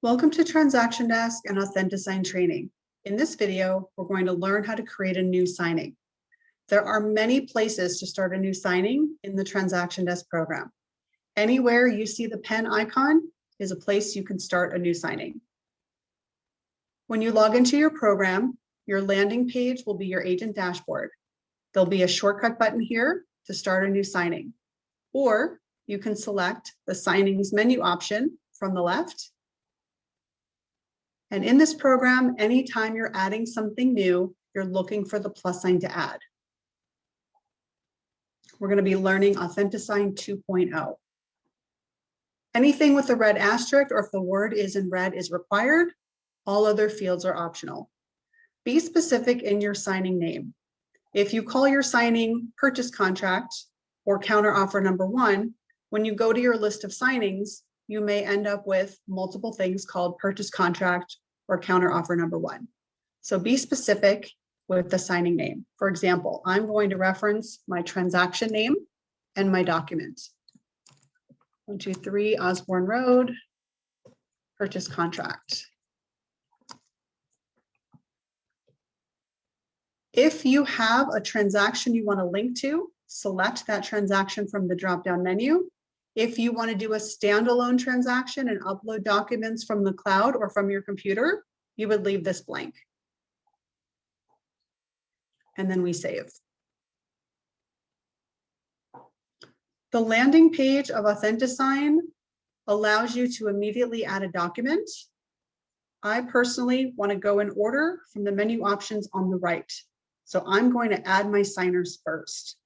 Welcome to TransactionDesk and AuthentiSign training. In this video, we're going to learn how to create a new signing. There are many places to start a new signing in the TransactionDesk program. Anywhere you see the pen icon is a place you can start a new signing. When you log into your program, your landing page will be your agent dashboard. There'll be a shortcut button here to start a new signing, or you can select the signings menu option from the left. And in this program, anytime you're adding something new, you're looking for the plus sign to add. We're going to be learning AuthentiSign 2.0. Anything with a red asterisk or if the word is in red is required. All other fields are optional. Be specific in your signing name. If you call your signing purchase contract or counteroffer number 1, when you go to your list of signings, you may end up with multiple things called purchase contract or counteroffer number 1. So be specific with the signing name. For example, I'm going to reference my transaction name and my document. 123 Osborne Road, purchase contract. If you have a transaction you want to link to, select that transaction from the drop-down menu. If you want to do a standalone transaction and upload documents from the cloud or from your computer, you would leave this blank. And then we save. The landing page of AuthentiSign allows you to immediately add a document. I personally want to go in order from the menu options on the right. So I'm going to add my signers first.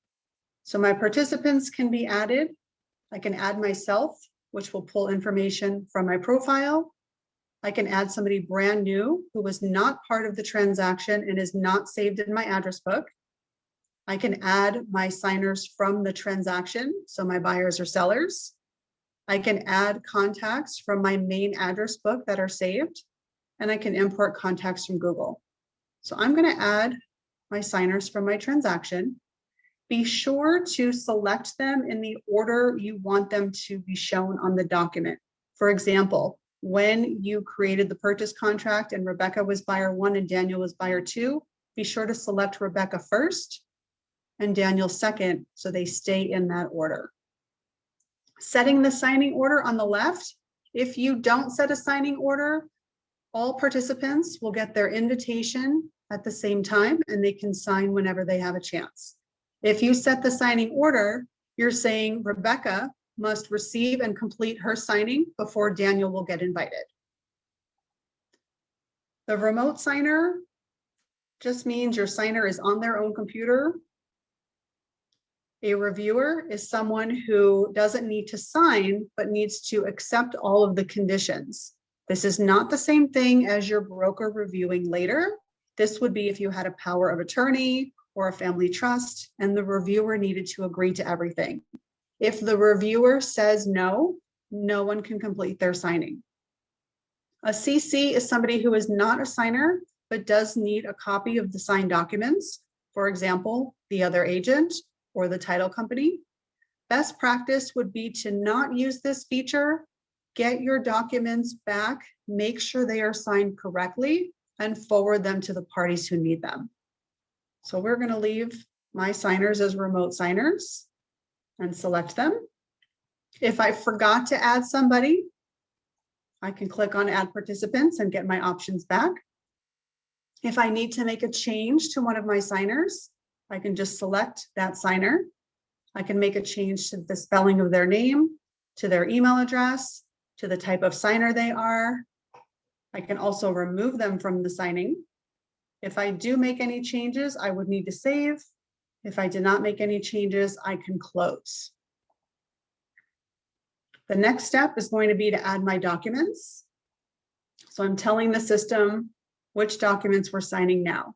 So my participants can be added. I can add myself, which will pull information from my profile. I can add somebody brand new who was not part of the transaction and is not saved in my address book. I can add my signers from the transaction, so my buyers or sellers. I can add contacts from my main address book that are saved, and I can import contacts from Google. So I'm going to add my signers from my transaction. Be sure to select them in the order you want them to be shown on the document. For example, when you created the purchase contract and Rebecca was buyer 1 and Daniel was buyer 2, be sure to select Rebecca first and Daniel second so they stay in that order. Setting the signing order on the left. If you don't set a signing order, all participants will get their invitation at the same time and they can sign whenever they have a chance. If you set the signing order, you're saying Rebecca must receive and complete her signing before Daniel will get invited. The remote signer just means your signer is on their own computer. A reviewer is someone who doesn't need to sign, but needs to accept all of the conditions. This is not the same thing as your broker reviewing later. This would be if you had a power of attorney or a family trust, and the reviewer needed to agree to everything. If the reviewer says no, no one can complete their signing. A CC is somebody who is not a signer, but does need a copy of the signed documents. For example, the other agent or the title company. Best practice would be to not use this feature. Get your documents back, make sure they are signed correctly, and forward them to the parties who need them. So we're going to leave my signers as remote signers and select them. If I forgot to add somebody, I can click on add participants and get my options back. If I need to make a change to one of my signers, I can just select that signer. I can make a change to the spelling of their name, to their email address, to the type of signer they are. I can also remove them from the signing. If I do make any changes, I would need to save. If I did not make any changes, I can close. The next step is going to be to add my documents. So I'm telling the system which documents we're signing now.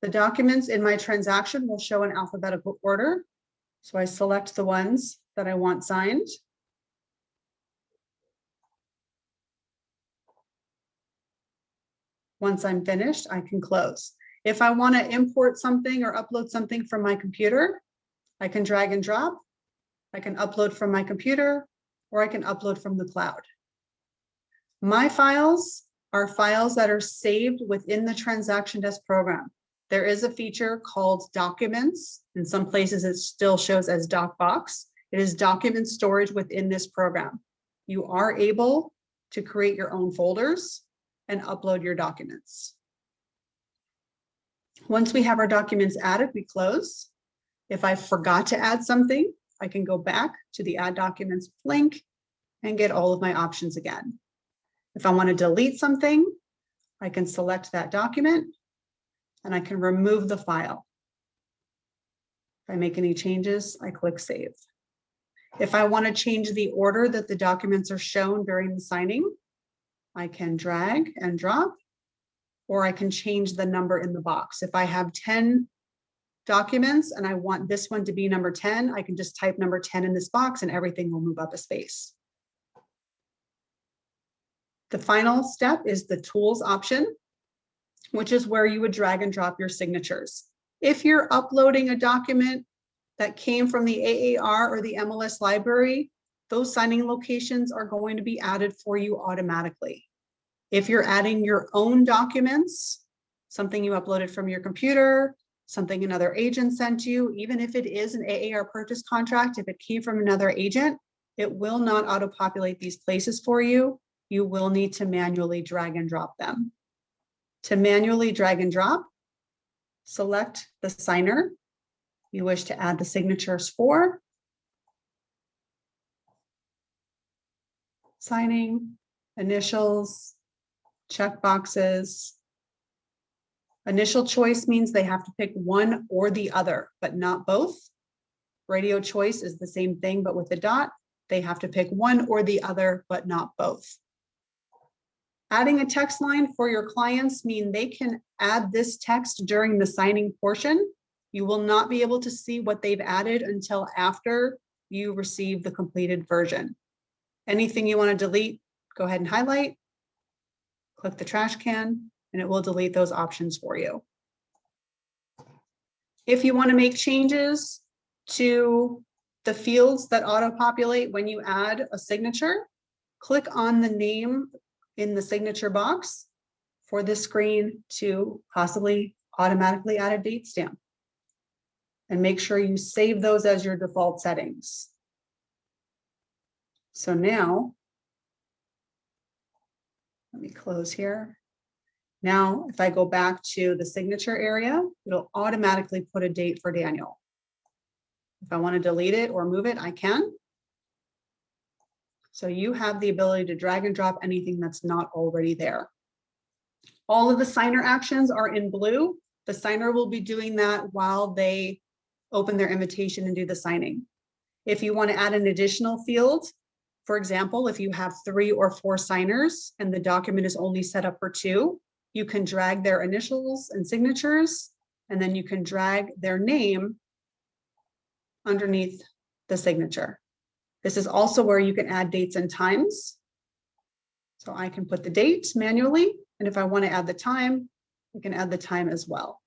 The documents in my transaction will show in alphabetical order. So I select the ones that I want signed. Once I'm finished, I can close. If I want to import something or upload something from my computer, I can drag and drop. I can upload from my computer, or I can upload from the cloud. My files are files that are saved within the TransactionDesk program. There is a feature called documents. In some places, it still shows as DocBox. It is document storage within this program. You are able to create your own folders and upload your documents. Once we have our documents added, we close. If I forgot to add something, I can go back to the Add Documents link and get all of my options again. If I want to delete something, I can select that document and I can remove the file. If I make any changes, I click Save. If I want to change the order that the documents are shown during the signing, I can drag and drop, or I can change the number in the box. If I have 10 documents and I want this one to be number 10, I can just type number 10 in this box and everything will move up a space. The final step is the Tools option, which is where you would drag and drop your signatures. If you're uploading a document that came from the AAR or the MLS library, those signing locations are going to be added for you automatically. If you're adding your own documents, something you uploaded from your computer, something another agent sent you, even if it is an AAR purchase contract, if it came from another agent, it will not auto-populate these places for you. You will need to manually drag and drop them. To manually drag and drop, select the signer you wish to add the signatures for. Signing, initials, check boxes. Initial choice means they have to pick one or the other, but not both. Radio choice is the same thing, but with a dot. They have to pick one or the other, but not both. Adding a text line for your clients mean they can add this text during the signing portion. You will not be able to see what they've added until after you receive the completed version. Anything you want to delete, go ahead and highlight, click the trash can, and it will delete those options for you. If you want to make changes to the fields that auto-populate when you add a signature, click on the name in the signature box for this screen to possibly automatically add a date stamp. And make sure you save those as your default settings. So now, let me close here. Now, if I go back to the signature area, it'll automatically put a date for Daniel. If I want to delete it or move it, I can. So you have the ability to drag and drop anything that's not already there. All of the signer actions are in blue. The signer will be doing that while they open their invitation and do the signing. If you want to add an additional field, for example, if you have 3 or 4 signers and the document is only set up for 2, you can drag their initials and signatures, and then you can drag their name underneath the signature. This is also where you can add dates and times. So I can put the date manually, and if I want to add the time, I can add the time as well.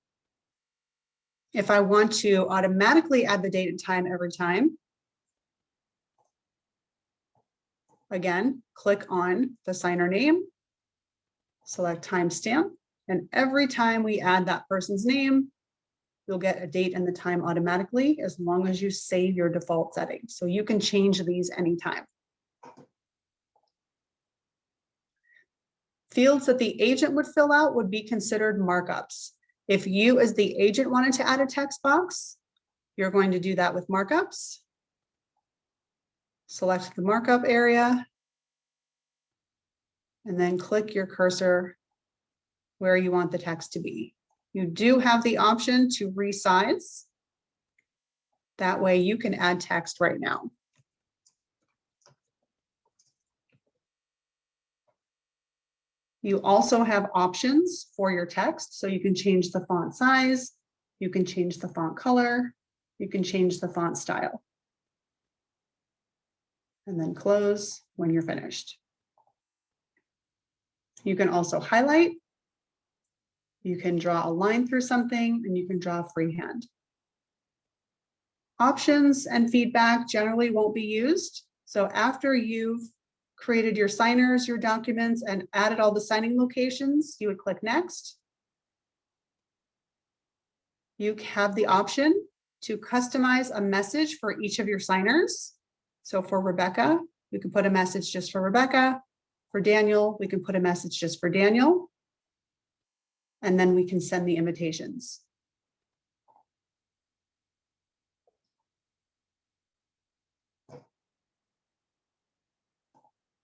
If I want to automatically add the date and time every time, again, click on the signer name, select timestamp, and every time we add that person's name, you'll get a date and the time automatically as long as you save your default settings. So you can change these anytime. Fields that the agent would fill out would be considered markups. If you as the agent wanted to add a text box, you're going to do that with markups. Select the markup area and then click your cursor where you want the text to be. You do have the option to resize. That way you can add text right now. You also have options for your text, so you can change the font size, you can change the font color, you can change the font style. And then close when you're finished. You can also highlight. You can draw a line through something, and you can draw freehand. Options and feedback generally won't be used. So after you've created your signers, your documents, and added all the signing locations, you would click next. You have the option to customize a message for each of your signers. So for Rebecca, we can put a message just for Rebecca. For Daniel, we can put a message just for Daniel. And then we can send the invitations.